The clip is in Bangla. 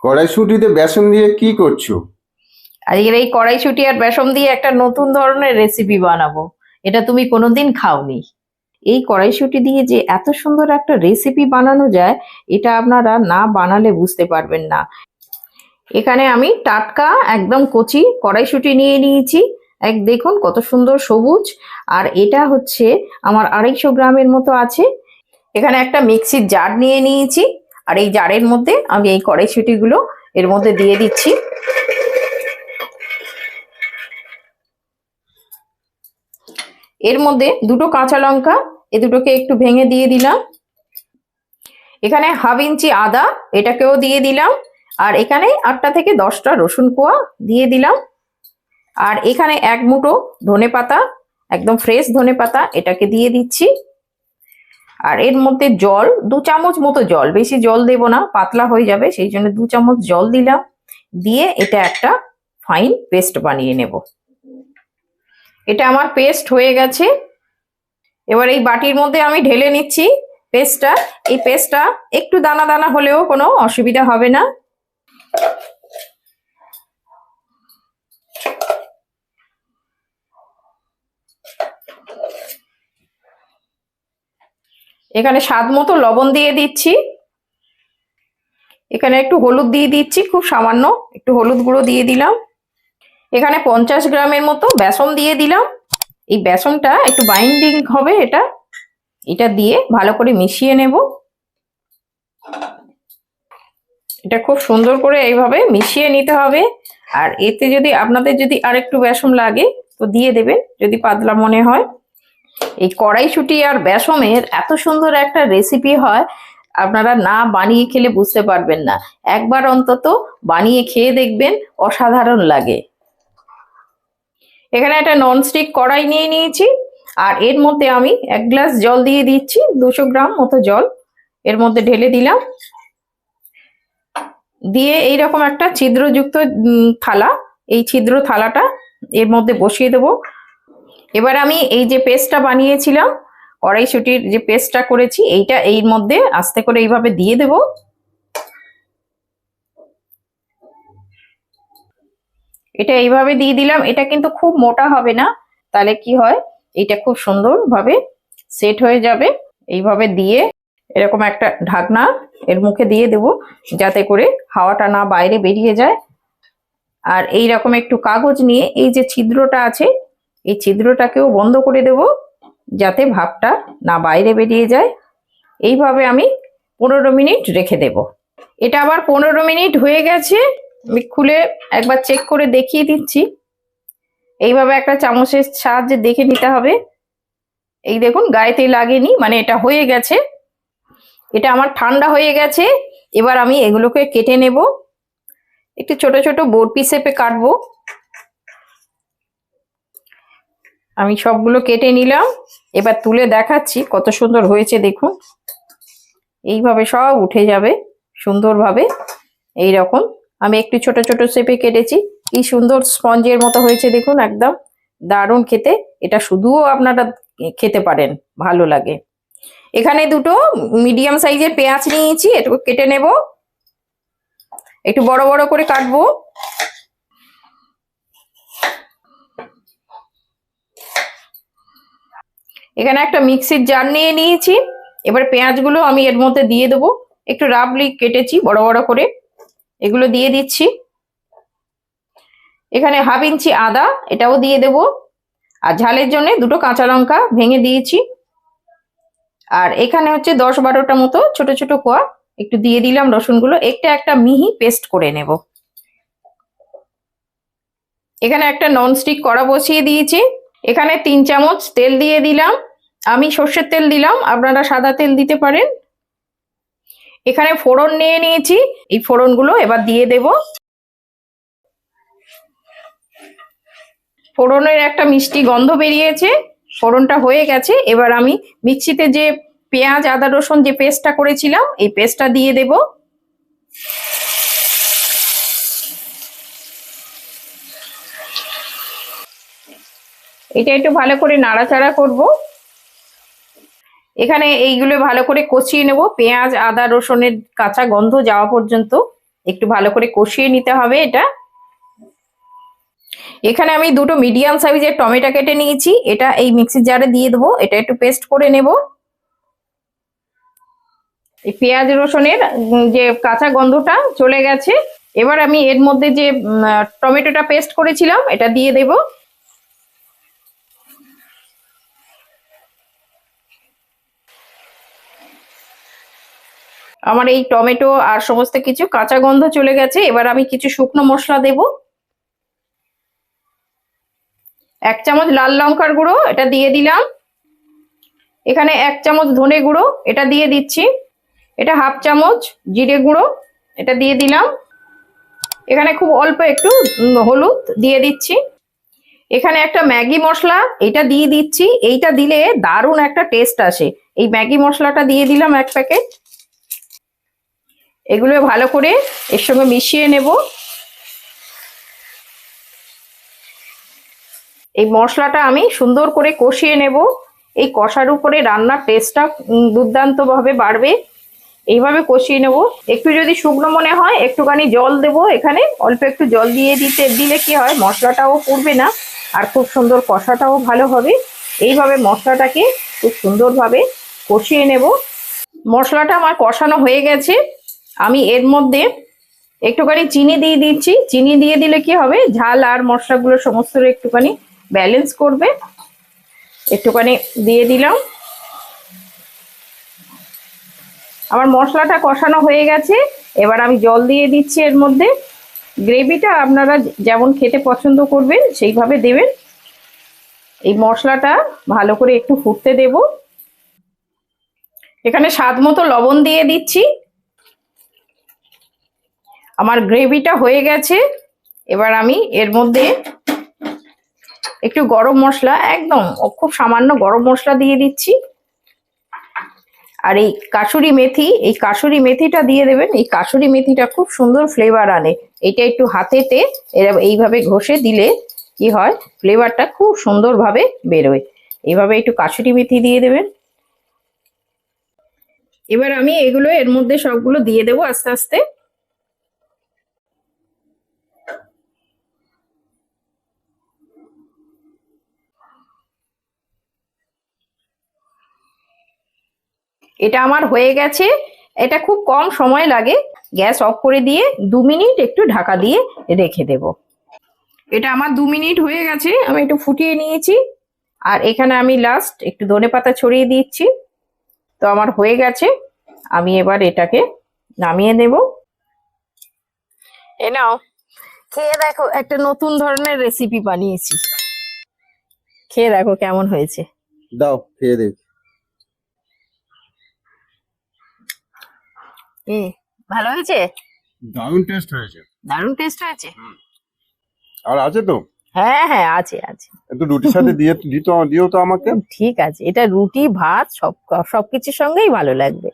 কড়াইশুঁটিতে বেসন দিয়ে কি করছো? আজকের এই কড়াইশুঁটি আর বেসন দিয়ে একটা নতুন ধরনের রেসিপি বানাবো। এটা তুমি কোনোদিন খাওনি। এই কড়াইশুঁটি দিয়ে যে এত সুন্দর একটা রেসিপি বানানো যায়, এটা আপনারা না বানালে বুঝতে পারবেন না। এখানে আমি টাটকা একদম কচি কড়াইশুঁটি নিয়ে নিয়েছি। দেখুন কত সুন্দর সবুজ। আর এটা হচ্ছে আমার 250 গ্রামের মতো আছে। এখানে একটা মিক্সির জার নিয়ে নিয়েছি, আর এই জারের মধ্যে আমি এই কড়াইশুঁটিগুলো এর মধ্যে দিয়ে দিচ্ছি। এর মধ্যে দুটো কাঁচা লঙ্কা, এ দুটোকে একটু ভেঙে দিয়ে দিলাম। এখানে হাফ ইঞ্চি আদা, এটাকেও দিয়ে দিলাম। আর এখানে 8টা থেকে 10টা রসুন কোয়া দিয়ে দিলাম। আর এখানে 1 মুঠো ধনেপাতা, একদম ফ্রেশ ধনেপাতা, এটাকে দিয়ে দিচ্ছি। আর এর মধ্যে জল 2 চামচ মতো জল, বেশি জল দেব না, পাতলা হয়ে যাবে, সেই জন্য 2 চামচ জল দিলাম। দিয়ে এটা একটা ফাইন পেস্ট বানিয়ে নেব। এটা আমার পেস্ট হয়ে গেছে। এবার এই বাটির মধ্যে আমি ঢেলে নিচ্ছি পেস্টটা। এই পেস্টটা একটু দানা দানা হলেও কোনো অসুবিধা হবে না। এখানে স্বাদ মতো লবণ দিয়ে দিচ্ছি। এখানে একটু হলুদ দিয়ে দিচ্ছি, খুব সামান্য একটু হলুদ গুঁড়ো দিয়ে দিলাম। এখানে 50 গ্রামের মতো বেসন দিয়ে দিলাম। এই বেসনটা একটু বাইন্ডিং হবে, এটা দিয়ে ভালো করে মিশিয়ে নেব। এটা খুব সুন্দর করে এইভাবে মিশিয়ে নিতে হবে। আর এতে যদি আপনাদের যদি আরেকটু বেসন লাগে তো দিয়ে দেবেন, যদি পাতলা মনে হয়। এই কড়াইশুঁটি আর বেসনের এত সুন্দর একটা রেসিপি হয়, আপনারা না বানিয়ে খেলে বুঝতে পারবেন না। একবার অন্তত বানিয়ে খেয়ে দেখবেন, অসাধারণ লাগে। এখানে একটা ননস্টিক কড়াই নিয়ে নিয়েছি, আর এর মধ্যে আমি 1 গ্লাস জল দিয়ে দিচ্ছি। 200 গ্রাম মতো জল এর মধ্যে ঢেলে দিলাম। দিয়ে এইরকম একটা ছিদ্রযুক্ত থালা, এই ছিদ্র থালাটা এর মধ্যে বসিয়ে দেবো। এবার আমি এই যে পেস্টটা বানিয়েছিলাম, কড়াইশুঁটির যে পেস্টটা করেছি, এইটা এর মধ্যে আস্তে করে এইভাবে দিয়ে দেব। এটা এইভাবে দিয়ে দিলাম। এটা কিন্তু খুব মোটা হবে না, তাহলে কি হয়, এটা খুব সুন্দরভাবে সেট হয়ে যাবে। এইভাবে দিয়ে এরকম একটা ঢাকনা এর মুখে দিয়ে দেব, যাতে করে হাওয়াটা না বাইরে বেরিয়ে যায়। আর এই রকম একটু কাগজ নিয়ে এই যে ছিদ্রটা আছে, এই ছিদ্রটাকেও বন্ধ করে দেব, যাতে ভাপটা না বাইরে বেরিয়ে যায়। এইভাবে আমি 15 মিনিট রেখে দেব। এটা আবার 15 মিনিট হয়ে গেছে। আমি খুলে একবার চেক করে দেখিয়ে দিচ্ছি। এইভাবে একটা চামচের সাহায্যে দেখে নিতে হবে। এই দেখুন, গায়েতে লাগেনি, মানে এটা হয়ে গেছে। এটা আমার ঠান্ডা হয়ে গেছে। এবার আমি এগুলোকে কেটে নেব। একটু ছোট ছোট বরফি শেপে কাটবো। আমি সবগুলো কেটে নিলাম। এবার তুলে দেখাচ্ছি কত সুন্দর হয়েছে, দেখুন। এইভাবে সব উঠে যাবে সুন্দরভাবে। এইরকম আমি একটু ছোট ছোট শেপে কেটেছি। কি সুন্দর স্পঞ্জের মতো হয়েছে, দেখুন, একদম দারুণ খেতে। এটা শুধুও আপনারা খেতে পারেন, ভালো লাগে। এখানে দুটো মিডিয়াম সাইজের পেঁয়াজ নিয়েছি, এটুকু কেটে নেব। একটু বড় বড় করে কাটবো। এখানে একটা মিক্সির জার নিয়ে নিয়েছি। এবার পেঁয়াজগুলো আমি এর মধ্যে দিয়ে দেবো। একটু রাফলি কেটেছি বড় বড় করে, এগুলো দিয়ে দিচ্ছি। এখানে হাফ ইঞ্চি আদা, এটাও দিয়ে দেব। আর ঝালের জন্য দুটো কাঁচা লঙ্কা ভেঙে দিয়েছি। আর এখানে হচ্ছে 10-12টা মতো ছোট ছোট কোয়া একটু দিয়ে দিলাম রসুনগুলো। একটা মিহি পেস্ট করে নেব। এখানে একটা ননস্টিক কড়া বসিয়ে দিয়েছি। এখানে 3 চামচ তেল দিয়ে দিলাম। আমি সর্ষের তেল দিলাম, আপনারা সাদা তেল দিতে পারেন। এখানে ফোড়ন নিয়ে নিয়েছি, এই ফোড়নগুলো এবার দিয়ে দেব। ফোড়নের একটা মিষ্টি গন্ধ বেরিয়েছে, ফোড়নটা হয়ে গেছে। এবার আমি মিক্সিতে যে পেঁয়াজ আদা রসুন যে পেস্টটা করেছিলাম, এই পেস্টটা দিয়ে দেব। এটা একটু ভালো করে নাড়াচাড়া করব। এখানে এইগুলো ভালো করে কষিয়ে নেব, পেঁয়াজ আদা রসুনের কাঁচা গন্ধ যাওয়া পর্যন্ত। একটু ভালো করে কষিয়ে নিতে হবে এটা। এখানে আমি দুটো মিডিয়াম সাইজের টমেটো কেটে নিয়েছি, এটা এই মিক্সির জারে দিয়ে দেবো, এটা একটু পেস্ট করে নেব। এই পেঁয়াজ রসুনের যে কাঁচা গন্ধটা চলে গেছে। এবার আমি এর মধ্যে যে টমেটোটা পেস্ট করেছিলাম এটা দিয়ে দেব। আমার এই টমেটো আর সমস্ত কিছু কাঁচা গন্ধ চলে গেছে। এবার আমি কিছু শুকনো মশলা দেব। 1 চামচ লাল লঙ্কার গুঁড়ো এটা দিয়ে দিলাম। এখানে 1 চামচ ধনে গুঁড়ো এটা দিয়ে দিচ্ছি। এটা 1/2 চামচ জিরে গুঁড়ো এটা দিয়ে দিলাম। এখানে খুব অল্প একটু হলুদ দিয়ে দিচ্ছি। এখানে একটা ম্যাগি মশলা এটা দিয়ে দিচ্ছি, এইটা দিলে দারুণ একটা টেস্ট আসে। এই ম্যাগি মশলাটা দিয়ে দিলাম 1 প্যাকেট। এগুলো ভালো করে এর সঙ্গে মিশিয়ে নেব। এই মশলাটা আমি সুন্দর করে কষিয়ে নেব। এই কষার উপরে রান্নার টেস্টটা দুর্দান্ত ভাবে বাড়বে। এইভাবে কষিয়ে নেব। একটু যদি শুকনো মনে হয় একটুখানি জল দেব, এখানে অল্প একটু জল দিয়ে দিলে কি হয় মশলাটাও পুড়বে না আর খুব সুন্দর কষাটাও ভালো হবে। এইভাবে মশলাটাকে খুব সুন্দরভাবে কষিয়ে নেব। মশলাটা আমার কষানো হয়ে গেছে। আমি এর মধ্যে একটুখানি চিনি দিয়ে দিচ্ছি। চিনি দিয়ে দিলে কি হবে ঝাল আর মশলাগুলো সমস্ত একটুখানি ব্যালেন্স করবে। একটুখানি দিয়ে দিলাম। আমার মশলাটা কষানো হয়ে গেছে। এবার আমি জল দিয়ে দিচ্ছি এর মধ্যে। গ্রেভিটা আপনারা যেমন খেতে পছন্দ করবেন সেইভাবে দেবেন। এই মশলাটা ভালো করে একটু ফুটতে দেব। এখানে স্বাদ মতো লবণ দিয়ে দিচ্ছি। আমার গ্রেভিটা হয়ে গেছে। এবার আমি এর মধ্যে একটু গরম মশলা, একদম খুব সামান্য গরম মশলা দিয়ে দিচ্ছি। আর এই কাসুরি মেথিটা দিয়ে দেবেন। এই কাসুরি মেথিটা খুব সুন্দর ফ্লেভার আনে। এটা একটু হাতেতে এইভাবে ঘষে দিলে কি হয় ফ্লেভারটা খুব সুন্দরভাবে বেরোয়। এইভাবে একটু কাসুরি মেথি দিয়ে দেবেন। এবার আমি এগুলো এর মধ্যে সবগুলো দিয়ে দেবো আস্তে আস্তে। এটা আমার হয়ে গেছে। এটা খুব কম সময় লাগে। গ্যাস অফ করে দিয়ে 2 মিনিট একটু ঢাকা দিয়ে রেখে দেব। এটা আমার 2 মিনিট হয়ে গেছে, আমি একটু ফুটিয়ে নিয়েছি। আর এখানে আমি লাস্ট একটু ধনেপাতা ছড়িয়ে দিচ্ছি। তো আমার হয়ে গেছে। আমি এবার এটাকে নামিয়ে দেব। এ নাও, খেয়ে দেখো, একটা নতুন ধরনের রেসিপি বানিয়েছি। খেয়ে দেখো কেমন হয়েছে। দাও খেয়ে দেখ। ভালো হয়েছে? দারুণ টেস্ট হয়েছে। দারুণ টেস্ট হয়েছে। আর আছে তো? হ্যাঁ হ্যাঁ আছে আছে। একটু রুটির সাথে দিও তো আমাকে। ঠিক আছে, এটা রুটি ভাত সবকিছুর সঙ্গেই ভালো লাগবে।